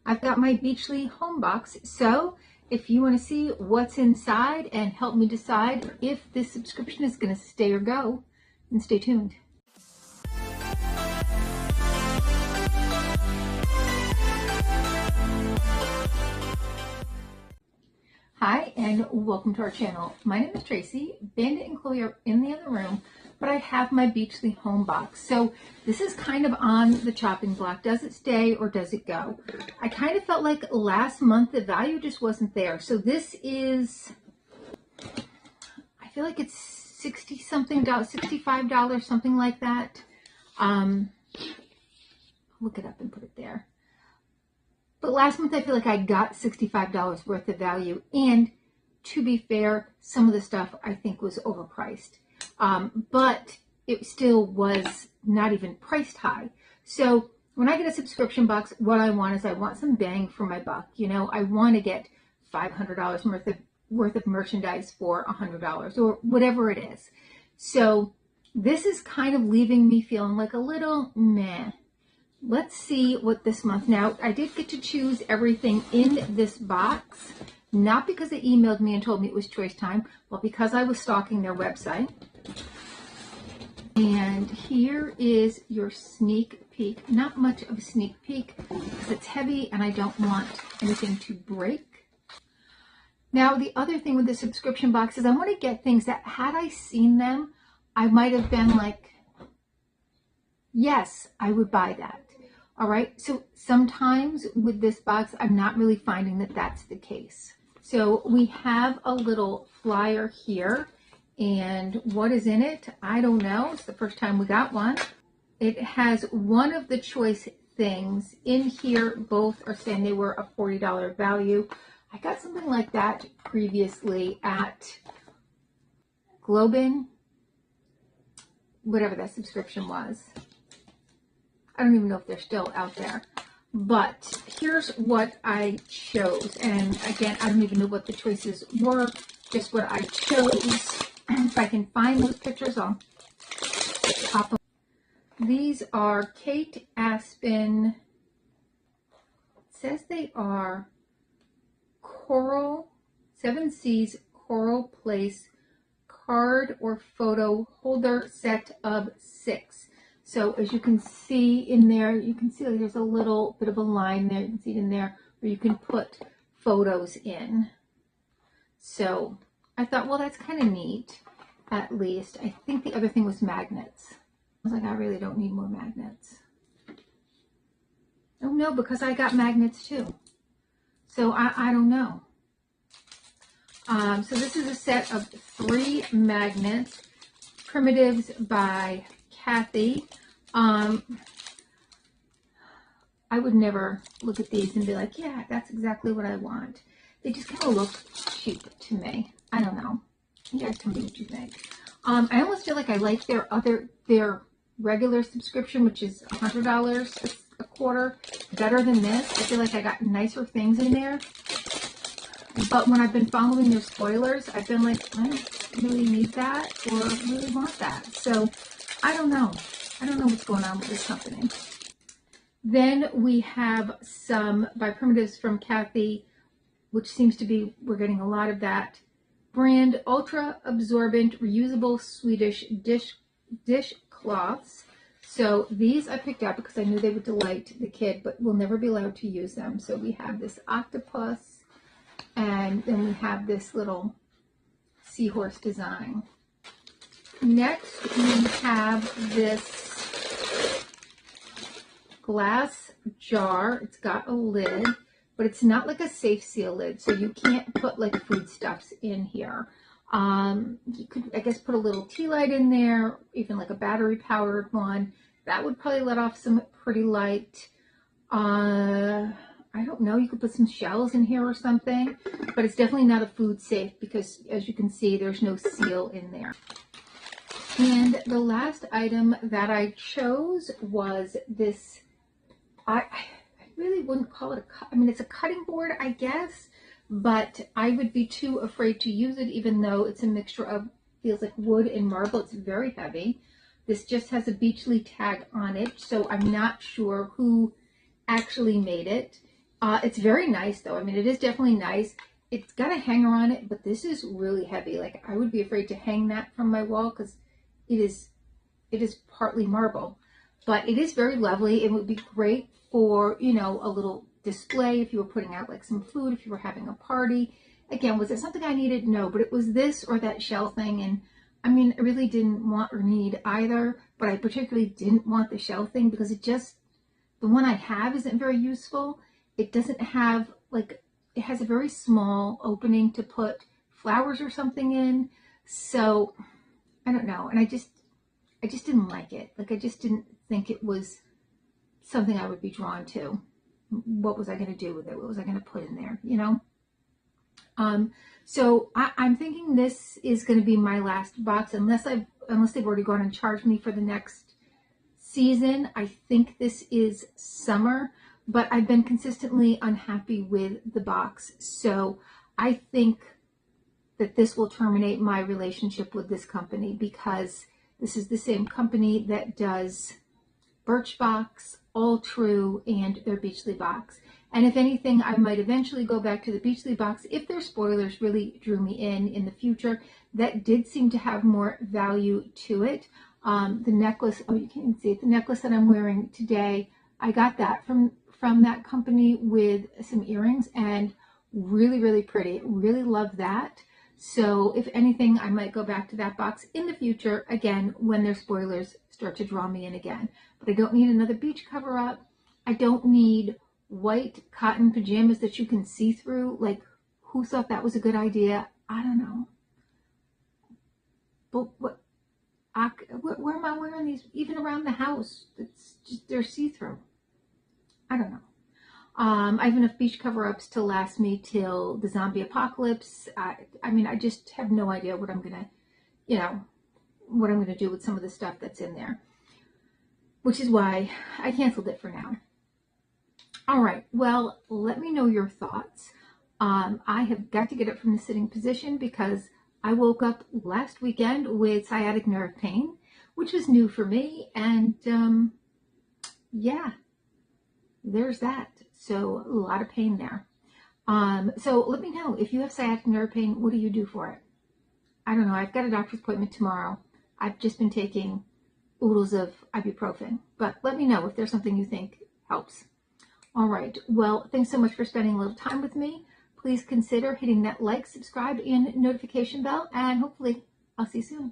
I've got my Beachly home box. So if you want to see what's inside and help me decide if this subscription is going to stay or go, then stay tuned. Hi, and welcome to our channel. My name is Tracy. Bandit and Chloe are in the other room, but I have my Beachly home box. So this is kind of on the chopping block. Does it stay or does it go? I kind of felt like last month the value just wasn't there. So this is, I feel like it's $60 something, $65, something like that. Look it up and put it there. But last month I feel like I got $65 worth of value, and to be fair, some of the stuff I think was overpriced. But it still was not even priced high. So when I get a subscription box, what I want is I want some bang for my buck. You know, I want to get $500 worth of merchandise for $100 or whatever it is. So this is kind of leaving me feeling like a little meh. Let's see what this month. Now, I did get to choose everything in this box, not because they emailed me and told me it was choice time, but because I was stalking their website. And here is your sneak peek. Not much of a sneak peek because it's heavy and I don't want anything to break. Now, the other thing with the subscription box is I want to get things that, had I seen them, I might have been like, yes, I would buy that. All right, so sometimes with this box, I'm not really finding that that's the case. So we have a little flyer here, and what is in it? I don't know. It's the first time we got one. It has one of the choice things in here. Both are saying they were a $40 value. I got something like that previously at Globin, whatever that subscription was. I don't even know if they're still out there, but here's what I chose. And again, I don't even know what the choices were, just what I chose. If I can find those pictures, I'll pop them. These are Kate Aspen. It says they are Coral, 7 Seas Coral Place card or photo holder set of 6. So as you can see in there, you can see like there's a little bit of a line there. You can see it in there where you can put photos in. So I thought, well, that's kind of neat, at least. I think the other thing was magnets. I was like, I really don't need more magnets. Oh no, because I got magnets too. So I don't know. So this is a set of 3 magnets, Primitives by Kathy. I would never look at these and be like, yeah, that's exactly what I want. They just kind of look cheap to me. I don't know. You guys tell me what you think. I almost feel like I like their regular subscription, which is $100 a quarter, better than this. I feel like I got nicer things in there. But when I've been following their spoilers, I've been like, I don't really need that or really want that. So I don't know. I don't know what's going on with this company. Then we have some by Primitives from Kathy, which seems to be, we're getting a lot of that. Brand ultra absorbent reusable Swedish dish cloths. So these I picked up because I knew they would delight the kid, but we'll never be allowed to use them. So we have this octopus, and then we have this little seahorse design. Next, we have this glass jar. It's got a lid, but it's not like a safe seal lid, so you can't put like foodstuffs in here. You could, I guess, put a little tea light in there, even like a battery powered one. That would probably let off some pretty light. I don't know, you could put some shells in here or something, but it's definitely not a food safe because, as you can see, there's no seal in there. And the last item that I chose was this, I really wouldn't call it I mean, it's a cutting board, I guess, but I would be too afraid to use it, even though it's a mixture of, feels like wood and marble. It's very heavy. This just has a Beachly tag on it, so I'm not sure who actually made it. It's very nice though. I mean, it is definitely nice. It's got a hanger on it, but this is really heavy. Like I would be afraid to hang that from my wall because it is it is partly marble, but it is very lovely. It would be great for, you know, a little display if you were putting out like some food, if you were having a party. Again, was it something I needed? No, but it was this or that shell thing. And I mean, I really didn't want or need either, but I particularly didn't want the shell thing because it just, the one I have isn't very useful. It doesn't have like, it has a very small opening to put flowers or something in. So I don't know. And I just didn't like it. Like I just didn't think it was something I would be drawn to. What was I going to do with it? What was I going to put in there? You know? So I'm thinking this is going to be my last box unless they've already gone and charged me for the next season. I think this is summer, but I've been consistently unhappy with the box. So I think that this will terminate my relationship with this company because this is the same company that does Birchbox, All True, and their Beachley box. And if anything, I might eventually go back to the Beachley box if their spoilers really drew me in the future. That did seem to have more value to it. The necklace, oh, you can't even see it. The necklace that I'm wearing today, I got that from that company with some earrings and really, really pretty. Really love that. So if anything, I might go back to that box in the future, again, when their spoilers start to draw me in again. But I don't need another beach cover up. I don't need white cotton pajamas that you can see through. Like, who thought that was a good idea? I don't know. But where am I wearing these? Even around the house, it's just, they're see-through. I don't know. I have enough beach cover-ups to last me till the zombie apocalypse. I mean, I just have no idea what I'm gonna, you know, what I'm gonna do with some of the stuff that's in there, which is why I canceled it for now. All right, well, let me know your thoughts. I have got to get up from the sitting position because I woke up last weekend with sciatic nerve pain, which was new for me, and yeah, there's that. So a lot of pain there. So let me know if you have sciatic nerve pain. What do you do for it? I don't know. I've got a doctor's appointment tomorrow. I've just been taking oodles of ibuprofen, but let me know if there's something you think helps. All right. Well, thanks so much for spending a little time with me. Please consider hitting that like, subscribe, and notification bell, and hopefully I'll see you soon.